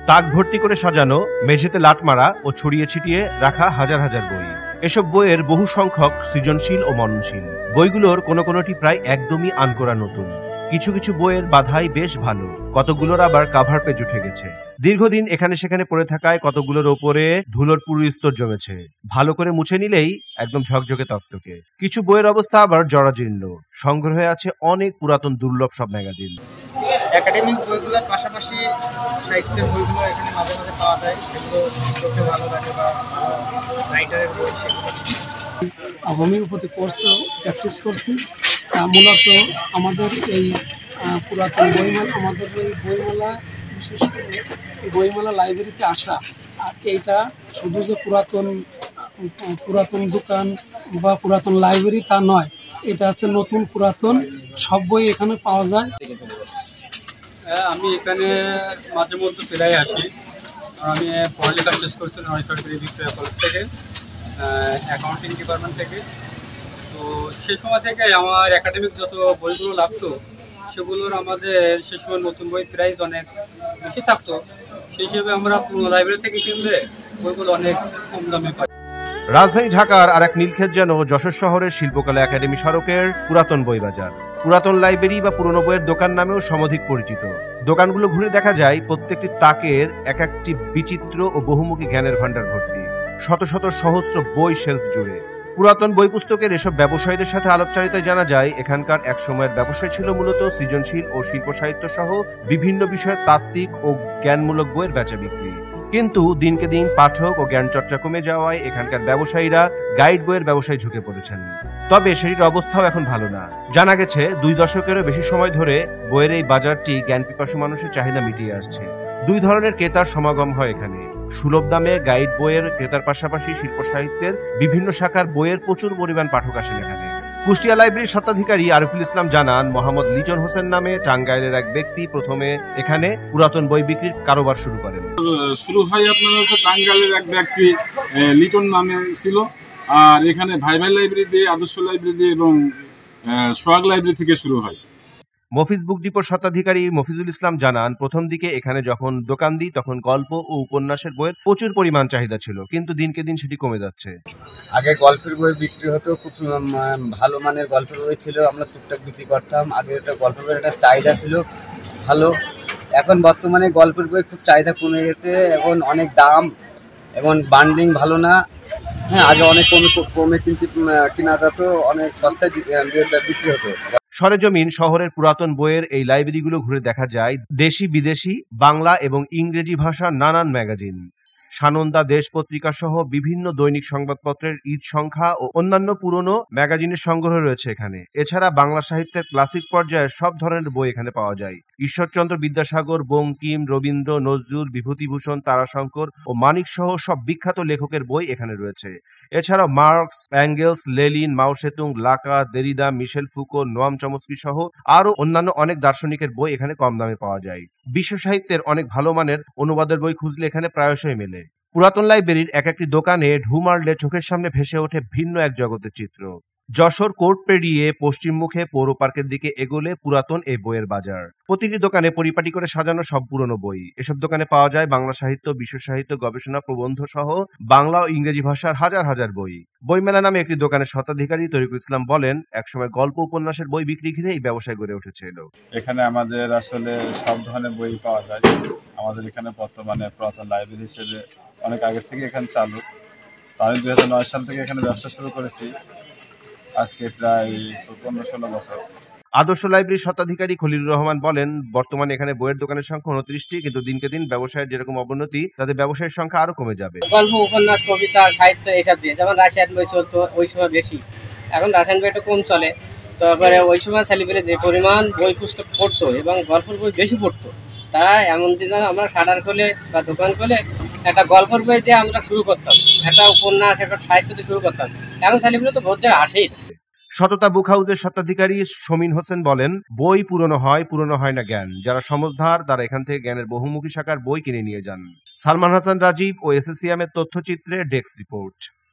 তাক ভর্তি করে সাজানো, মেঝেতে লাট মারা ও ছড়িয়ে ছিটিয়ে রাখা হাজার হাজার বই। এসব বইয়ের বহু সংখ্যক সৃজনশীল ও মননশীল। বইগুলোর কোনো কোনোটি প্রায় একদমই আনকোরা নতুন। কিছু কিছু বইয়ের বাধাই বেশ ভালো, কতগুলোর আবার কাভার পেজ উঠে গেছে। দীর্ঘদিন এখানে সেখানে পড়ে থাকায় কতগুলোর ওপরে ধুলোর পুরু স্তর জমেছে। ভালো করে মুছে নিলেই একদম ঝকঝকে তকতকে। কিছু বইয়ের অবস্থা আবার জরাজীর্ণ। সংগ্রহে আছে অনেক পুরাতন দুর্লভ সব ম্যাগাজিন। একাডেমিক বইগুলোর পাশাপাশি সাহিত্যের বইগুলো এখানে মাঝে মাঝে পাওয়া যায়, সেগুলো চোখে ভালো লাগে বা রাইটারের বই সেগুলো। হোমিওপ্যাথি কোর্সও প্র্যাকটিস করছি। মূলত আমাদের এই পুরাতন বইমেলা, আমাদের এই বইমেলা বিশেষ করে বইমেলা লাইব্রেরিতে আসা, আর এইটা শুধু যে পুরাতন দোকান বা পুরাতন লাইব্রেরি তা নয়, এটা হচ্ছে নতুন পুরাতন সব বই এখানে পাওয়া যায়। আমি এখানে মাঝে মধ্যে ফেরাই আসি। আমি পড়ালেখা শেষ করছি সরকারি ভিক্টোরিয়া কলেজ থেকে, অ্যাকাউন্টিং ডিপার্টমেন্ট থেকে। তো সে সময় থেকে আমার একাডেমিক যত বইগুলো লাগতো সেগুলোর আমাদের সে সময় নতুন বই প্রাইস অনেক বেশি থাকতো। সেই হিসেবে আমরা পুরোনো লাইব্রেরি থেকে কিনলে বইগুলো অনেক কম দামে পাই। রাজধানী ঢাকার আর এক নীলক্ষেত যেন যশোর শহরের শিল্পকলা একাডেমি সড়কের পুরাতন বই বাজার। পুরাতন লাইব্রেরি বা পুরনো বইয়ের দোকান নামেও সমধিক পরিচিত। দোকানগুলো ঘুরে দেখা যায় প্রত্যেকটি তাকের এক একটি বিচিত্র ও বহুমুখী জ্ঞানের ভাণ্ডার ভর্তি। শত শত সহস্র বই শেলফ জুড়ে। পুরাতন বই পুস্তকের এসব ব্যবসায়ীদের সাথে আলাপচারিতায় জানা যায়, এখানকার এক সময়ের ব্যবসায় ছিল মূলত সৃজনশীল ও শিল্প সাহিত্য সহ বিভিন্ন বিষয়ে তাত্ত্বিক ও জ্ঞানমূলক বইয়ের বেচা বিক্রি। কিন্তু দিনকে দিন পাঠক ও জ্ঞান চর্চা কমে যাওয়ায় এখানকার ব্যবসায়ীরা গাইড বইয়ের ব্যবসায় ঝুঁকে পড়েছেন। তবে সেটির অবস্থাও এখন ভালো না। জানা গেছে 2 দশকেরও বেশি সময় ধরে বইয়ের এই বাজারটি জ্ঞান পিপাসু মানুষের চাহিদা মিটিয়ে আসছে। 2 ধরনের ক্রেতার সমাগম হয় এখানে। সুলভ দামে গাইড বইয়ের ক্রেতার পাশাপাশি শিল্প সাহিত্যের বিভিন্ন শাখার বইয়ের প্রচুর পরিমাণ পাঠক আসেন এখানে। কুষ্টিয়া লাইব্রেরির স্বত্বাধিকারী আরিফুল ইসলাম জানান, মোহাম্মদ লিটন হোসেন নামে টাঙ্গাইলের এক ব্যক্তি প্রথমে এখানে পুরাতন বই বিক্রির কারোবার শুরু করেন। শুরু হয় আপনার হচ্ছে টাঙ্গাইলের এক ব্যক্তি লিটন নামে ছিল। আর এখানে ভাই ভাই লাইব্রেরি দিয়ে, আদর্শ লাইব্রেরি দিয়ে এবং সোহাগ লাইব্রেরি থেকে শুরু হয়। মফিজ বুক ডিপোর স্বত্বাধিকারী মফিজুল ইসলাম জানান, প্রথম দিকে এখানে যখন দোকান দিই তখন গল্প ও উপন্যাসের বইয়ের প্রচুর পরিমাণ চাহিদা ছিল, কিন্তু দিনকে দিন সেটি কমে যাচ্ছে। আগে গল্পের বই বিক্রি হতো, খুব ভালো মানের গল্পের বই ছিল, আমরা টুকটাক বিক্রি করতাম। আগে একটা গল্পের বইয়ের একটা চাহিদা ছিল ভালো। এখন বর্তমানে গল্পের বই খুব চাহিদা কমে গেছে, এখন অনেক দাম এবং বান্ডিং ভালো না। হ্যাঁ, আগে অনেক কমে কিন্তু কেনা যেত, অনেক সস্তায় বিক্রি হতো। সরেজমিন শহরের পুরাতন বইয়ের এই লাইব্রেরিগুলো ঘুরে দেখা যায় দেশি বিদেশি, বাংলা এবং ইংরেজি ভাষার নানান ম্যাগাজিন। সানন্দা, দেশ পত্রিকা সহ বিভিন্ন দৈনিক সংবাদপত্রের ঈদ সংখ্যা ও অন্যান্য পুরনো ম্যাগাজিনের সংগ্রহ রয়েছে এখানে। এছাড়া বাংলা সাহিত্যের ক্লাসিক পর্যায়ের সব ধরনের বই এখানে পাওয়া যায়। ঈশ্বরচন্দ্র বিদ্যাসাগর, বঙ্কিম, রবীন্দ্র, নজরুল, বিভূতিভূষণ, তারাশঙ্কর ও মানিক সহ সব বিখ্যাত লেখকের বই এখানে রয়েছে। এছাড়াও মার্কস, অ্যাঙ্গেলস, লেনিন, মাও সেতুং, লাকা, দেরিদা, মিশেল ফুকো, নোয়াম চমস্কি সহ আরো অন্যান্য অনেক দার্শনিকের বই এখানে কম দামে পাওয়া যায়। বিশ্ব সাহিত্যের অনেক ভালো মানের অনুবাদের বই খুঁজলে এখানে প্রায়শই মেলে। পুরাতন লাইব্রেরির এক একটি দোকানে ঢু মারলে চোখের সামনে ভেসে ওঠে ভিন্ন এক জগতের চিত্র। যশোর কোর্ট পেরিয়ে পশ্চিম মুখে পৌর পার্কের দিকে এগোলে পুরাতন এই বইয়ের বাজার। প্রতিটি দোকানে পরিপাটি করে সাজানো সব পুরনো বই। এসব দোকানে পাওয়া যায় বাংলা সাহিত্য, বিশ্ব সাহিত্য, গবেষণা, প্রবন্ধ সহ বাংলা ও ইংরেজি ভাষার হাজার হাজার বই। বইমেলা নামে একটি দোকানের স্বত্বাধিকারী তরিকুল ইসলাম বলেন, একসময় গল্প উপন্যাসের বই বিক্রি ঘিরে এই ব্যবসায় গড়ে উঠেছিল। এখানে আমাদের আসলে সব ধরনের বই পাওয়া যায়। আমাদের এখানে বর্তমানে পুরাতন লাইব্রেরি হিসেবে অনেক আগের থেকে এখানে চালু। আমি 2009 সাল থেকে এখানে ব্যবসা শুরু করেছি, আজকে প্রায় 15-16 বছর। আদর্শ লাইব্রেরির স্বত্বাধিকারী খলিলুর রহমান বলেন, বর্তমানে এখানে বইয়ের দোকানের সংখ্যা 29টি, কিন্তু দিনকে দিন ব্যবসায়ের যেরকম অবনতি, তাদের ব্যবসায়ের সংখ্যা আরো কমে যাবে। গল্প, উপন্যাস, কবিতা, সাহিত্য এসব দিয়ে, যেমন রাশিয়ান বই চলতো ওই সময় বেশি, এখন রাশিয়ান বইটা কম চলে। তারপরে ওই সময় ছেলেপেলে যে পরিমাণ বই পুস্তক পড়তো এবং গল্পের বই বেশি পড়তো, তারা এমন দিন আমরা শাটার খোলে বা দোকান খোলে একটা গল্পের বই দিয়ে আমরা শুরু করতাম, একটা উপন্যাস, একটা সাহিত্য দিয়ে শুরু করতাম। এখন ছেলেপেলে তো ভোট দেওয়া আসেই না। সততা বুক হাউসের স্বত্বাধিকারী শমীন হোসেন বলেন, বই পুরনো হয় না জ্ঞান। যারা সমঝদার তারা এখান থেকে জ্ঞানের বহুমুখী শাখার বই কিনে নিয়ে যান। সালমান হাসান রাজীব ও এসএসসিএম এর তথ্যচিত্রে ডেস্ক রিপোর্ট।